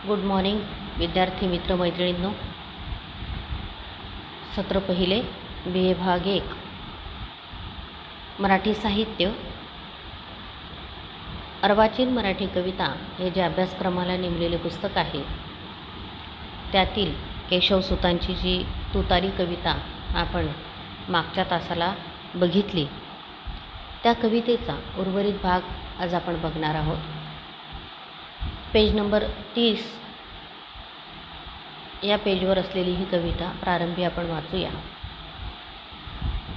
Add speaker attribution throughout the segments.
Speaker 1: Good morning विद्यार्थी मित्र मैत्रिणींनो. सत्र पहिले BA भाग 1 मराठी साहित्य अर्वाचीन मराठी कविता हे जे अभ्यासक्रमाला नेमलेले पुस्तक आहे त्यातील केशवसुतांची जी तुतारी कविता आपण मागच्या तासाला बघितली त्या कवितेचा उर्वरित भाग आज आपण बघणार आहोत. पेज नंबर 30 या पेजवर असलेली ही कविता प्रारंभी आपण वाचूया.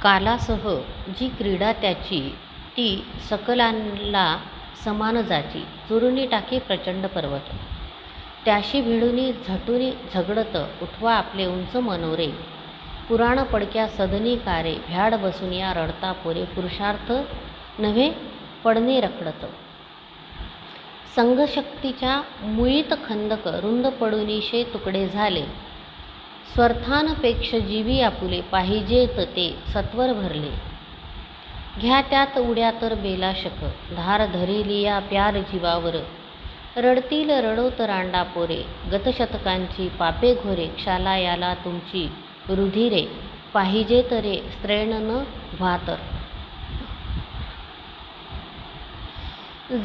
Speaker 1: कालासह जी क्रीडा त्याची ती सकलांना समान जाची, चुरुनी टाकी प्रचंड पर्वत. त्याशी भिडुनी झटुनी झगडत उठवा आपले उंच मनोरे. पुराण पडक्या सदनी कारे, भ्याड बसून या रडता पोरे. पुरुषार्थ नव्हे पडणे रखडत, संघशक्तीच्या मुळीत खंदक. रुंद पडुनीशे तुकडे झाले, स्वार्थांपेक्ष जीवी आपुले. पाहिजेत ते सत्वर भरले, घ्या त्यात उड्या तर बेलाशक. धार धरिली या प्यार जीवावर, रडतील रडोत रांडा पोरे. गतशतकांची पापे घोरे, क्षाला याला तुमची रुधिरे. पाहिजेत रे स्त्रैण न व्हातर,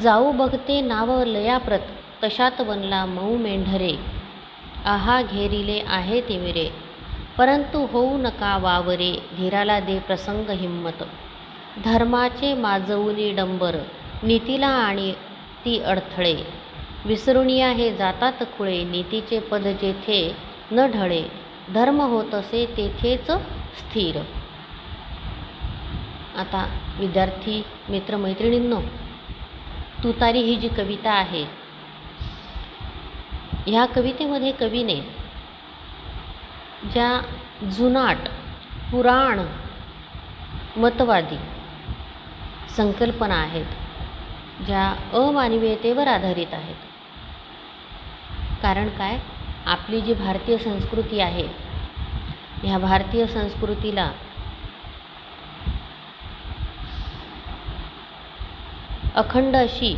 Speaker 1: जाऊ बघते नाव लयाप्रत. तशात बनला मऊ मेंढरे, आहा घेरिले आहे तिमिरे. परंतु होऊ नका वावरे, धीराला दे प्रसंग हिम्मत. धर्माचे माजवुनी डंबर, नीतीला आणि ती अडथळे. विसरुनिया हे जातात खुळे, नीतीचे पद जेथे न ढळे. धर्म होत असे तेथेच स्थिर. आता विद्यार्थी मित्र मैत्रिणींनो, तुतारी ही जी कविता आहे ह्या कवितेमध्ये कवीने ज्या जुनाट पुराण मतवादी संकल्पना आहेत, ज्या अमानवीयतेवर आधारित आहेत. कारण काय, आपली जी भारतीय संस्कृती आहे ह्या भारतीय संस्कृतीला अखंड अशी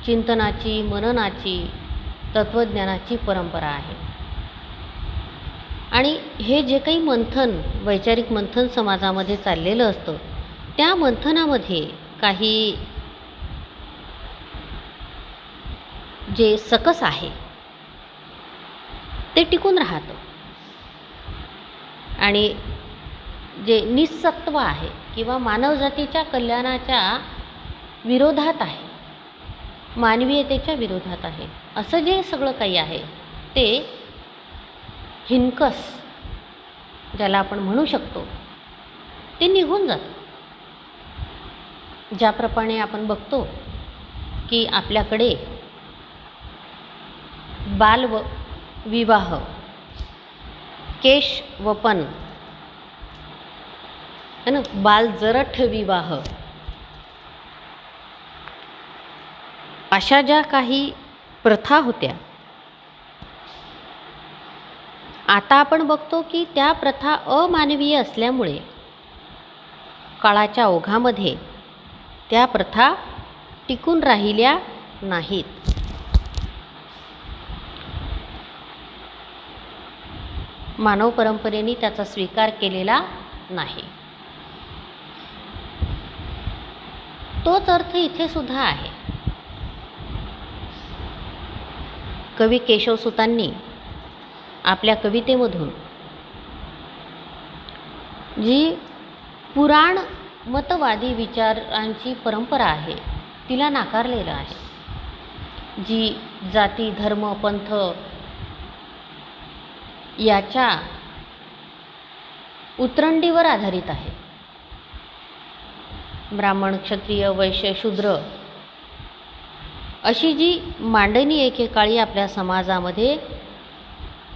Speaker 1: चिंतनाची, मननाची, तत्त्वज्ञानाची परंपरा आहे. आणि हे जे काही मंथन, वैचारिक मंथन समाजामध्ये चाललेलं असतं त्या मंथनामध्ये काही जे सकस आहे ते टिकून राहतं आणि जे निस्सत्व आहे किंवा मानवजातीच्या कल्याणाच्या विरोधात आहे, मानवीयतेच्या विरोधात आहे, असं जे सगळं काही आहे ते हिणकस ज्याला आपण म्हणू शकतो ते निघून जातं. ज्याप्रमाणे आपण बघतो की आपल्याकडे बालविवाह, केशवपन है ना, बालजरठ विवाह अशा ज्या काही प्रथा होत्या, आता आपण बघतो की त्या प्रथा अमानवीय असल्यामुळे काळाच्या ओघामध्ये त्या प्रथा टिकून राहिल्या नाहीत. मानव परंपरेने त्याचा स्वीकार केलेला नाही. तोच अर्थ इथे सुद्धा आहे. कवी केशवसुतांनी आपल्या कवितेमधून जी पुराण मतवादी विचारांची परंपरा आहे तिला नाकारलेलं आहे. जी जाती, धर्म, पंथ याच्या उतरंडीवर आधारित आहे. ब्राह्मण, क्षत्रिय, वैश्य, शूद्र अशी जी मांडणी एकेकाळी आपल्या समाजामध्ये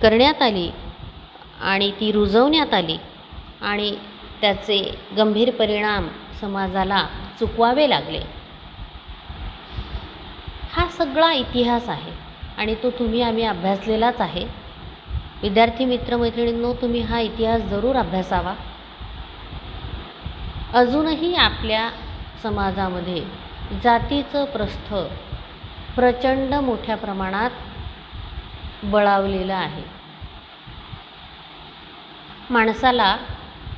Speaker 1: करण्यात आली आणि ती रुजवण्यात आली आणि त्याचे गंभीर परिणाम समाजाला चुकवावे लागले, हा सगळा इतिहास आहे आणि तो तुम्ही आम्ही अभ्यासलेलाच आहे. विद्यार्थी मित्र मैत्रिणींनो, तुम्ही हा इतिहास जरूर अभ्यासावा. अजूनही आपल्या समाजामध्ये जातीचं प्रस्थ प्रचंड मोठ्या प्रमाणात बळावलेलं आहे. माणसाला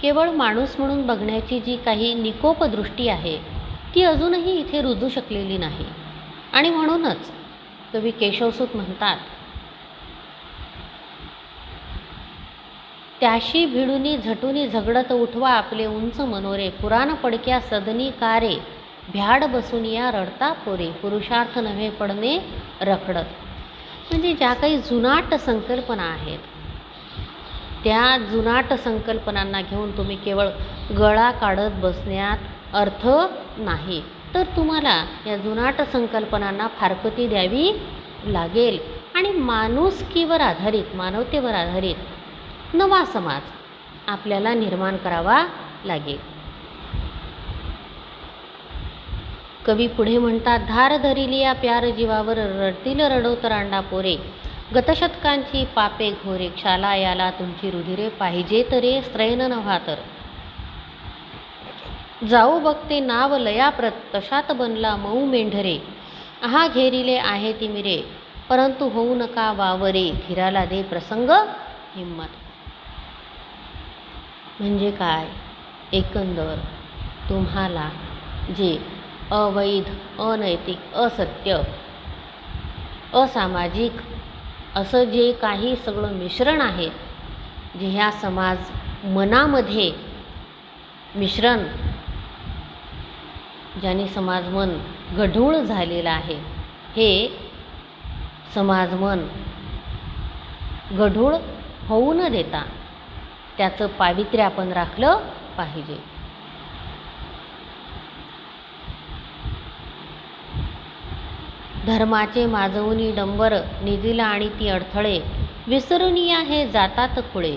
Speaker 1: केवळ माणूस म्हणून बघण्याची जी काही निकोप दृष्टी आहे ती अजूनही इथे रुजू शकलेली नाही. आणि म्हणूनच कवी केशवसूत म्हणतात, त्याशी भिडुनी झटुनी झगडत उठवा आपले उंच मनोरे, पुराण पडक्या सदनी कारे, भ्याड बसून या रडता पोरे, पुरुषार्थ नव्हे पडणे रखडत. म्हणजे ज्या काही जुनाट संकल्पना आहेत त्या जुनाट संकल्पनांना घेऊन तुम्ही केवळ गळा काढत बसण्यात अर्थ नाही, तर तुम्हाला या जुनाट संकल्पनांना फारकती द्यावी लागेल आणि माणुसकीवर आधारित, मानवतेवर आधारित नवा समाज आपल्याला निर्माण करावा लागेल. कवी पुढे म्हणतात, धार धरिली या प्यार जीवावर, रडतील रडोतरांडा पोरे, गतशतकांची पापे घोरे, क्षाला याला तुमची रुधिरे, पाहिजे तरे स्त्रैन नव्हा तर. जाऊ बघते नाव लयाप्रत, तशात बनला मऊ मेंढरे, आहा घेरिले आहे तिमिरे, परंतु होऊ नका वावरे, धीराला दे प्रसंग हिम्मत. म्हणजे काय? एकंदर तुम्हाला जे अवैध, अनैतिक, असत्य, असामाजिक असं जे काही सगळं मिश्रण आहे, जे ह्या समाज मनामध्ये मिश्रण, ज्याने समाजमन गढूळ झालेलं आहे, हे समाजमन गढूळ होऊ न देता त्याचं पावित्र्य आपण राखलं पाहिजे. धर्माचे माजवूनी डंबर, निधीला आणि ती अडथळे, विसरुनी आहे जातात खुळे,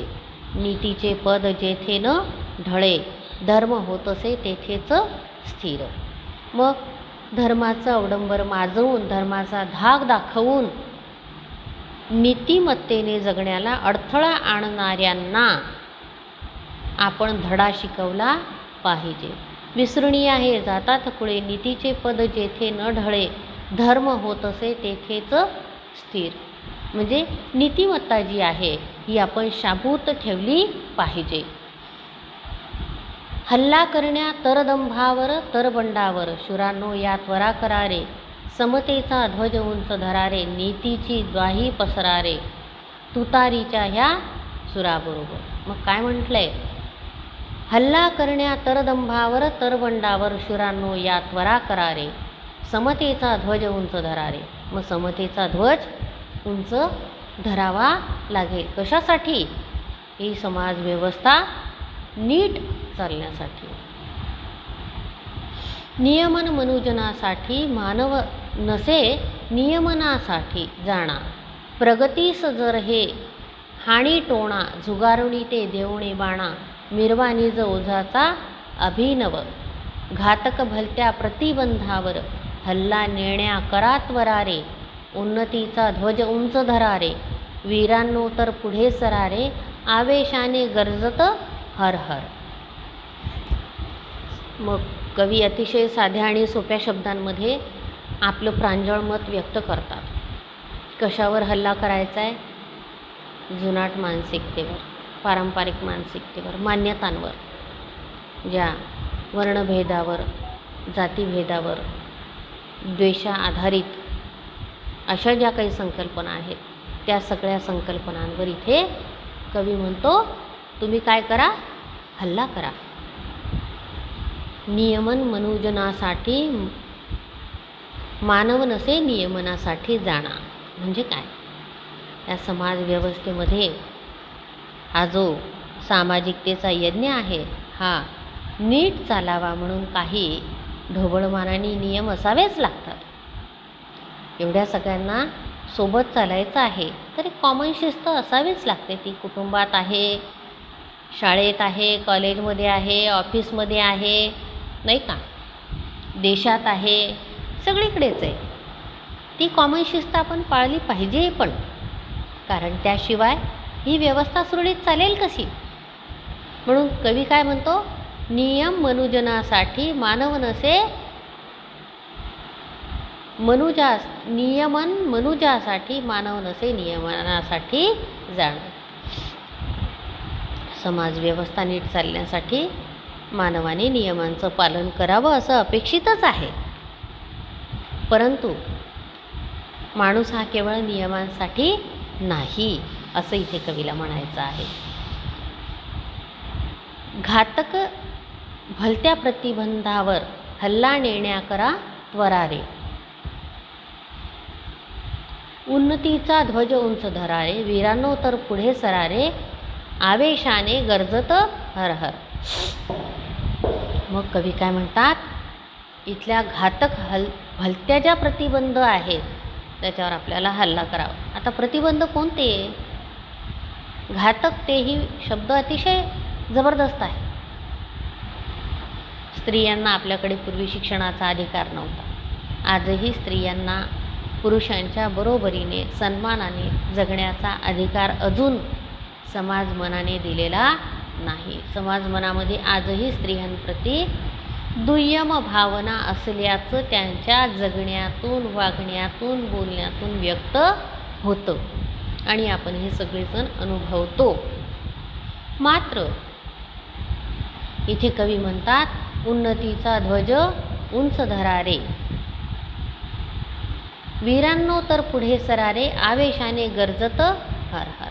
Speaker 1: नीतीचे पद जेथे न ढळे, धर्म होतसे तेथेच स्थिर. मग धर्माचं अवडंबर माजवून, धर्माचा धाक दाखवून नीतिमत्तेने जगण्याला अडथळा आणणाऱ्यांना आपण धडा शिकवला पाहिजे. विसरुणी आहे जातात खुळे, नीतीचे पद जेथे न ढळे, धर्म होतसे तेथेच स्थिर. म्हणजे नीतिमत्ता जी आहे ही आपण शाबूत ठेवली पाहिजे. हल्ला करण्या तरदंभावर तरबंडावर, शुरांनो या त्वरा करारे, समतेचा ध्वज उंच धरारे, नीतीची द्वाही पसरारे, तुतारीच्या ह्या सुराबरोबर. मग काय म्हटलंय? हल्ला करण्या तरदंभावर तरबंडावर, शुरांनो या त्वरा करारे, समतेचा ध्वज उंच धरारे. मग समतेचा ध्वज उंच धरावा लागेल. कशासाठी? ही समाज व्यवस्था नीट चालण्यासाठी. नियमन मनुजनासाठी, मानव नसे नियमनासाठी जाणा, प्रगतीस जर हे हाणी टोणा, झुगारुणी ते देवणे बाणा, मिरवा निज ओझाचा अभिनव, घातक भलत्या प्रतिबंधावर, हल्ला नेण्या करा त्वरारे, उन्नतीचा ध्वज उंच धरारे, वीरांनो तर पुढे सरारे, आवेशाने गरजत हर हर. मग कवी अतिशय साध्या आणि सोप्या शब्दांमध्ये आपलं प्रांजळ मत व्यक्त करतात. कशावर हल्ला करायचा आहे? जुनाट मानसिकतेवर, पारंपरिक मानसिकतेवर, मान्यतांवर, ज्या वर्णभेदावर, जातीभेदावर, द्वेषा आधारित अशा ज्या काही संकल्पना आहेत त्या सगळ्या संकल्पनांवर इथे कवी म्हणतो, तुम्ही काय करा? हल्ला करा. नियमन मनुजनासाठी, मानव नसे नियमनासाठी जाणा. म्हणजे काय? या समाज व्यवस्थेमध्ये हा जो सामाजिकतेचा यज्ञ आहे हा नीट चालावा म्हणून काही ढोबळमानाने नियम असावेच लागतात. एवढ्या सगळ्यांना सोबत चालायचं आहे तर एक कॉमन शिस्त असावीच लागते. ती कुटुंबात आहे, शाळेत आहे, कॉलेजमध्ये आहे, ऑफिसमध्ये आहे, नाही का, देशात आहे, सगळीकडेच आहे. ती कॉमन शिस्त आपण पाळली पाहिजे. पण कारण त्याशिवाय ही व्यवस्था सुरळीत चालेल कशी? म्हणून कवी काय म्हणतो? नियम मनुजनासाठी, मानव नसे नियमन मनुजासाठी मानव नसे नियमनासाठी जाणं. समाज व्यवस्था नीट चालण्यासाठी मानवाने नियमांचं पालन करावं असं अपेक्षितच आहे. परंतु माणूस हा केवळ नियमांसाठी नाही असं इथे कवीला म्हणायचं आहे. घातक भलत्या प्रतिबंधावर हल्ला नेण्या करा त्वरा रे. उन्नतीचा ध्वज उंच धरा रे. वीरांनो तर पुढे सरा रे. आवेशाने गरजत हर हर. मग कवी काय म्हणतात, इथल्या घातक भलत्या ज्या प्रतिबंध आहेत त्याच्यावर आपल्याला हल्ला करावा. आता प्रतिबंध कोणते? घातक तेही शब्द अतिशय जबरदस्त आहे. स्त्रियांना आपल्याकडे पूर्वी शिक्षणाचा अधिकार नव्हता. आजही स्त्रियांना पुरुषांच्या बरोबरीने सन्मानाने जगण्याचा अधिकार अजून समाज मनाने दिलेला नाही. समाज मनामध्ये आजही स्त्रियांप्रती दुय्यम भावना असल्याचं त्यांच्या जगण्यातून, वागण्यातून, बोलण्यातून व्यक्त होतं आणि आपण हे सगळेजण अनुभवतो. मात्र इथे कवी म्हणतात, उन्नतीचा ध्वज उंच धरा रे. वीरांनो तर पुढे सरा रे. आवेशाने गरजत हर हर.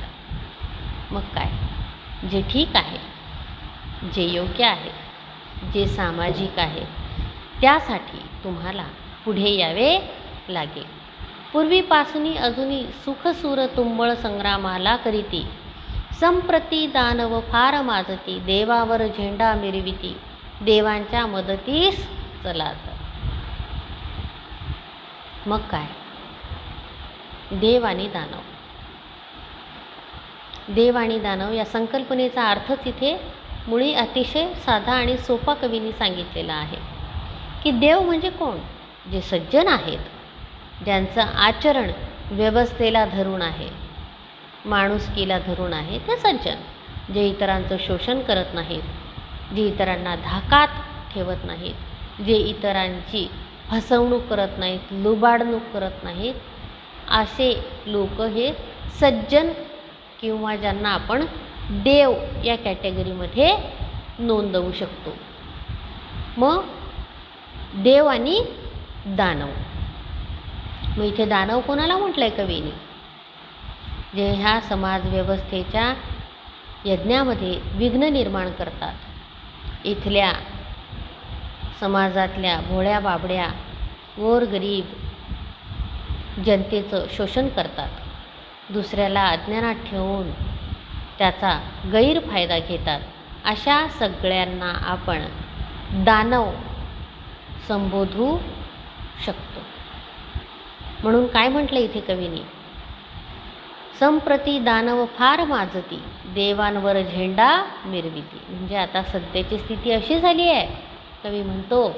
Speaker 1: मग काय, जे ठीक आहे, जे योग्य आहे, जे सामाजिक आहे, त्यासाठी तुम्हाला पुढे यावे लागेल. पूर्वीपासून अजूनही सुखसूर तुंबळ संग्रामाला करीती. संप्रती दानव फार माजती. देवावर झेंडा मिरविती. देवांच्या मदतीस चला तर. मग काय, देव आणि दानव. देव आणि दानव या संकल्पनेचा अर्थच इथे मुळी अतिशय साधा आणि सोपा कवींनी सांगितलेला आहे की देव म्हणजे कोण? जे सज्जन आहेत, ज्यांचं आचरण व्यवस्थेला धरून आहे, माणुसकीला धरून आहे, ते सज्जन. जे इतरांचं शोषण करत नाहीत, जे इतरांना धाकात ठेवत नाहीत, जे इतरांची फसवणूक करत नाहीत, लुबाडणूक करत नाहीत, असे लोक हे सज्जन किंवा ज्यांना आपण देव या कॅटेगरीमध्ये नोंदवू शकतो. मग देव आणि दानव. मग इथे दानव कोणाला म्हटलं आहे कवीने? जे ह्या समाजव्यवस्थेच्या यज्ञामध्ये विघ्न निर्माण करतात, इथल्या समाजातल्या भोळ्या बाबड्या गोरगरीब जनतेचं शोषण करतात, दुसऱ्याला अज्ञानात ठेवून त्याचा गैरफायदा घेतात, अशा सगळ्यांना आपण दानव संबोधू शकतो. म्हणून काय म्हटलं इथे कवीने? संप्रती दानव फार माजती. देवांवर झेंडा मिरविती. म्हणजे आता सध्याची स्थिती अशी झाली आहे, कवी म्हणतो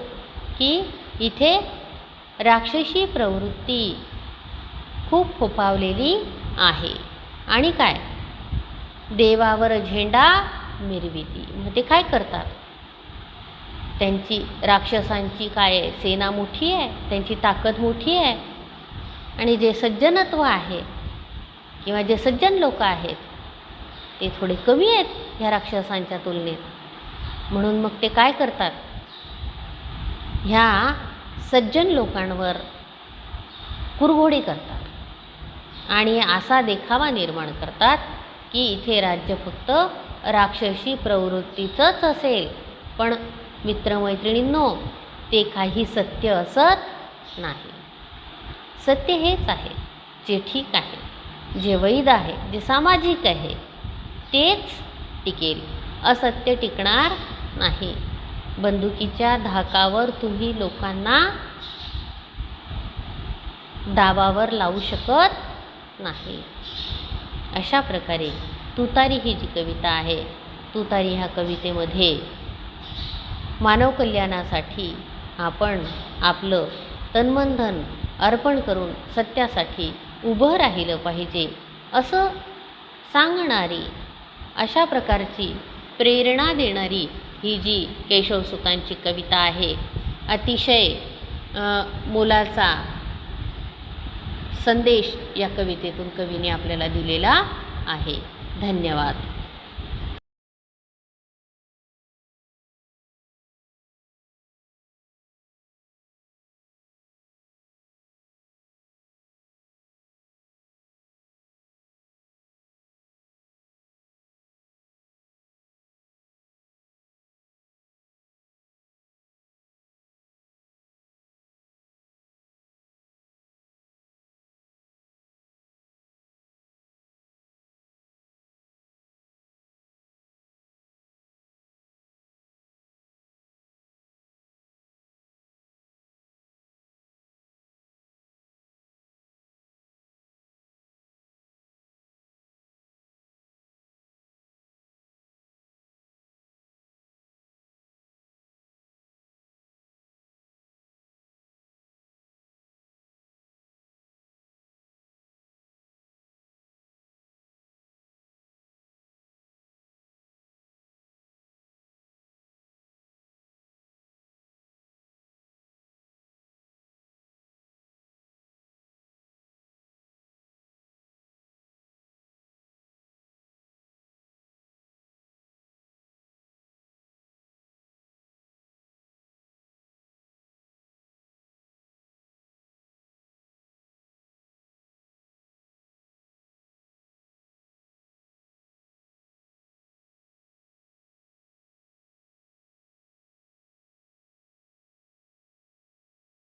Speaker 1: की इथे राक्षसी प्रवृत्ती खूप फोफावलेली आहे. आणि काय, देवावर झेंडा मिरविती. मग ते काय करतात? त्यांची राक्षसांची काय आहे, सेना मोठी आहे, त्यांची ताकद मोठी आहे, आणि जे सज्जनत्व आहे किंवा जे सज्जन लोक आहेत ते थोडे कमी आहेत ह्या राक्षसांच्या तुलनेत. म्हणून मग ते काय करतात? ह्या सज्जन लोकांवर कुरघोडी करतात आणि असा देखावा निर्माण करतात की इथे राज्य फक्त राक्षसी प्रवृत्तीचंच असेल. पण मित्रमैत्रिणींनो, ते काही सत्य असत नाही. सत्य हेच आहे, जे ठीक आहे, जे वैध आहे, जे सामाजिक आहे, तेच टिकेल. असत्य टिकणार नाही. बंदुकीच्या धाकावर तुम्ही लोकांना दाबावर लावू शकत नाही. अशा प्रकारे तुतारी ही जी कविता आहे, तुतारी ह्या कवितेमध्ये मानव कल्याणासाठी आपण आपलं तन्मनधन अर्पण करून सत्यासाठी उभं राहिलं पाहिजे असं सांगणारी, अशा प्रकारची प्रेरणा देणारी ही जी केशवसुतांची कविता आहे, अतिशय मोलाचा संदेश या कवितेतून कवीने आपल्याला दिलेला आहे. धन्यवाद.